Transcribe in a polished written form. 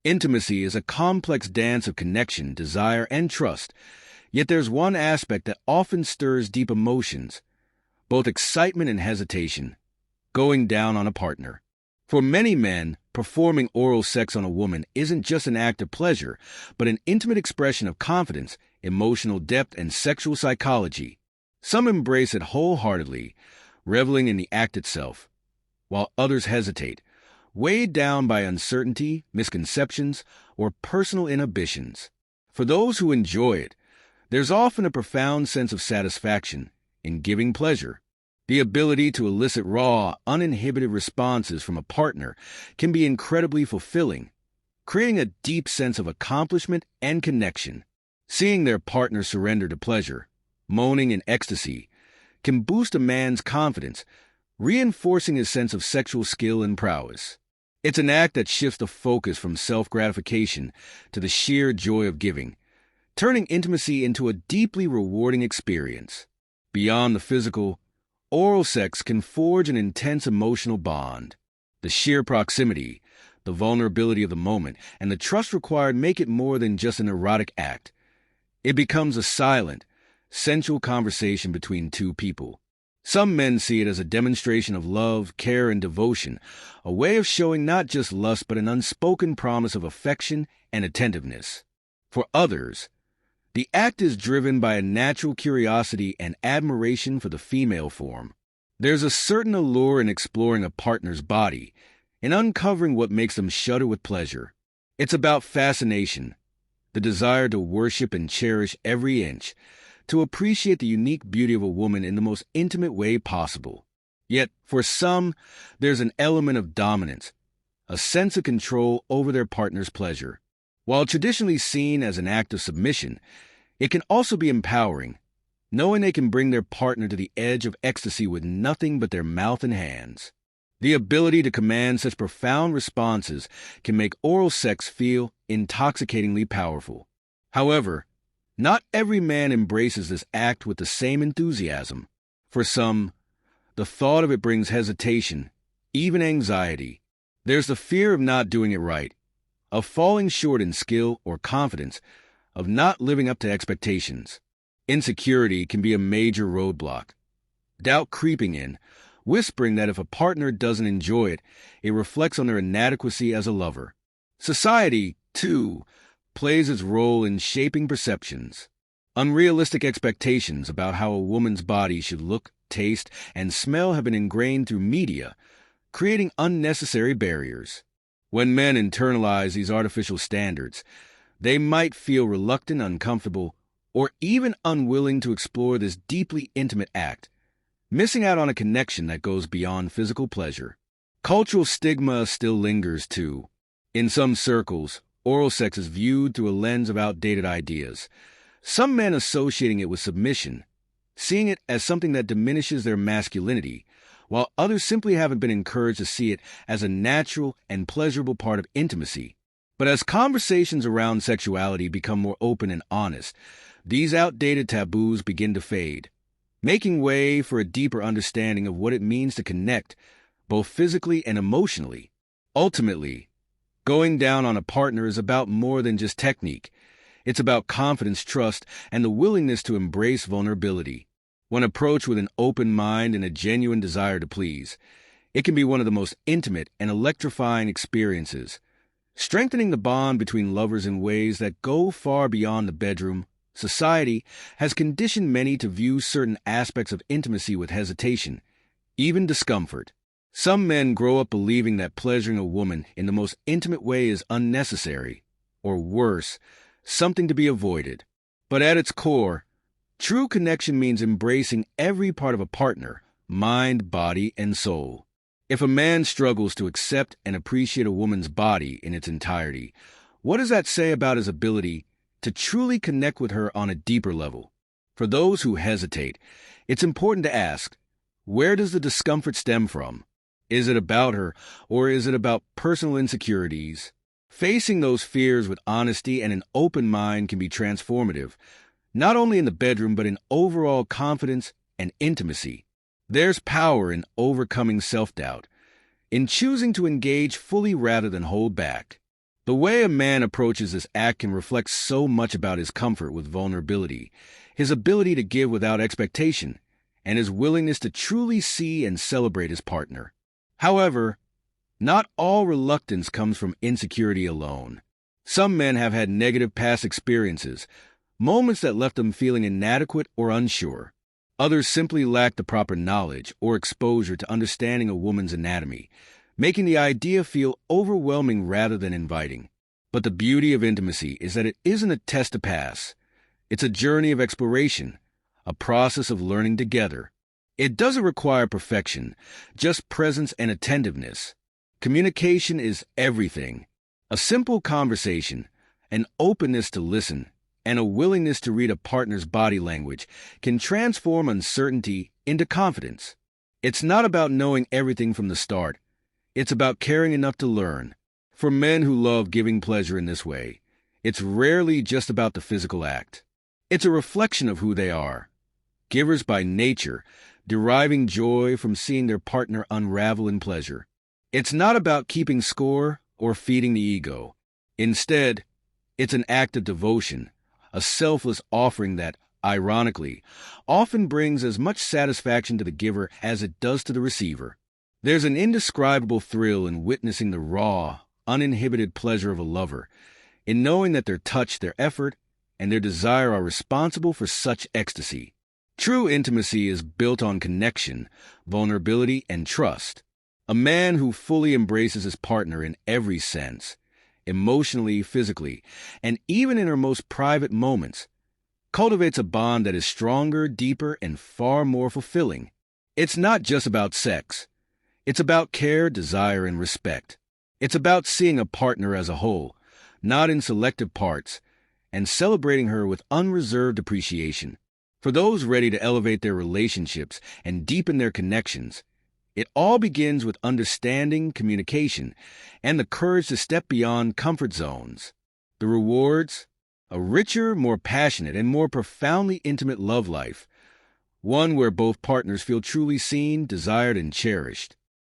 Intimacy is a complex dance of connection, desire, and trust, yet there's one aspect that often stirs deep emotions, both excitement and hesitation: going down on a partner. For many men, performing oral sex on a woman isn't just an act of pleasure, but an intimate expression of confidence, emotional depth, and sexual psychology. Some embrace it wholeheartedly, reveling in the act itself, while others hesitate, weighed down by uncertainty, misconceptions, or personal inhibitions. For those who enjoy it, there's often a profound sense of satisfaction in giving pleasure. The ability to elicit raw, uninhibited responses from a partner can be incredibly fulfilling, creating a deep sense of accomplishment and connection. Seeing their partner surrender to pleasure, moaning in ecstasy, can boost a man's confidence, reinforcing his sense of sexual skill and prowess. It's an act that shifts the focus from self-gratification to the sheer joy of giving, turning intimacy into a deeply rewarding experience. Beyond the physical, oral sex can forge an intense emotional bond. The sheer proximity, the vulnerability of the moment, and the trust required make it more than just an erotic act. It becomes a silent, sensual conversation between two people. Some men see it as a demonstration of love, care, and devotion, a way of showing not just lust but an unspoken promise of affection and attentiveness. For others, the act is driven by a natural curiosity and admiration for the female form. There's a certain allure in exploring a partner's body and uncovering what makes them shudder with pleasure. It's about fascination, the desire to worship and cherish every inch, to appreciate the unique beauty of a woman in the most intimate way possible. Yet, for some, there's an element of dominance, a sense of control over their partner's pleasure. While traditionally seen as an act of submission, it can also be empowering, knowing they can bring their partner to the edge of ecstasy with nothing but their mouth and hands. The ability to command such profound responses can make oral sex feel intoxicatingly powerful. However, not every man embraces this act with the same enthusiasm. For some, the thought of it brings hesitation, even anxiety. There's the fear of not doing it right, of falling short in skill or confidence, of not living up to expectations. Insecurity can be a major roadblock. Doubt creeping in, whispering that if a partner doesn't enjoy it, it reflects on their inadequacy as a lover. Society, too, plays its role in shaping perceptions. Unrealistic expectations about how a woman's body should look, taste, and smell have been ingrained through media, creating unnecessary barriers. When men internalize these artificial standards, they might feel reluctant, uncomfortable, or even unwilling to explore this deeply intimate act, missing out on a connection that goes beyond physical pleasure. Cultural stigma still lingers, too. In some circles, oral sex is viewed through a lens of outdated ideas, some men associating it with submission, seeing it as something that diminishes their masculinity, while others simply haven't been encouraged to see it as a natural and pleasurable part of intimacy. But as conversations around sexuality become more open and honest, these outdated taboos begin to fade, making way for a deeper understanding of what it means to connect, both physically and emotionally. Ultimately, going down on a partner is about more than just technique. It's about confidence, trust, and the willingness to embrace vulnerability. When approached with an open mind and a genuine desire to please, it can be one of the most intimate and electrifying experiences, strengthening the bond between lovers in ways that go far beyond the bedroom. Society has conditioned many to view certain aspects of intimacy with hesitation, even discomfort. Some men grow up believing that pleasuring a woman in the most intimate way is unnecessary, or worse, something to be avoided. But at its core, true connection means embracing every part of a partner, mind, body, and soul. If a man struggles to accept and appreciate a woman's body in its entirety, what does that say about his ability to truly connect with her on a deeper level? For those who hesitate, it's important to ask, where does the discomfort stem from? Is it about her, or is it about personal insecurities? Facing those fears with honesty and an open mind can be transformative, not only in the bedroom but in overall confidence and intimacy. There's power in overcoming self-doubt, in choosing to engage fully rather than hold back. The way a man approaches this act can reflect so much about his comfort with vulnerability, his ability to give without expectation, and his willingness to truly see and celebrate his partner. However, not all reluctance comes from insecurity alone. Some men have had negative past experiences, moments that left them feeling inadequate or unsure. Others simply lack the proper knowledge or exposure to understanding a woman's anatomy, making the idea feel overwhelming rather than inviting. But the beauty of intimacy is that it isn't a test to pass. It's a journey of exploration, a process of learning together. It doesn't require perfection, just presence and attentiveness. Communication is everything. A simple conversation, an openness to listen, and a willingness to read a partner's body language can transform uncertainty into confidence. It's not about knowing everything from the start. It's about caring enough to learn. For men who love giving pleasure in this way, it's rarely just about the physical act. It's a reflection of who they are. Givers by nature, deriving joy from seeing their partner unravel in pleasure. It's not about keeping score or feeding the ego. Instead, it's an act of devotion, a selfless offering that, ironically, often brings as much satisfaction to the giver as it does to the receiver. There's an indescribable thrill in witnessing the raw, uninhibited pleasure of a lover, in knowing that their touch, their effort, and their desire are responsible for such ecstasy. True intimacy is built on connection, vulnerability, and trust. A man who fully embraces his partner in every sense, emotionally, physically, and even in her most private moments, cultivates a bond that is stronger, deeper, and far more fulfilling. It's not just about sex. It's about care, desire, and respect. It's about seeing a partner as a whole, not in selective parts, and celebrating her with unreserved appreciation. For those ready to elevate their relationships and deepen their connections, it all begins with understanding, communication, and the courage to step beyond comfort zones. The rewards? A richer, more passionate, and more profoundly intimate love life, one where both partners feel truly seen, desired, and cherished.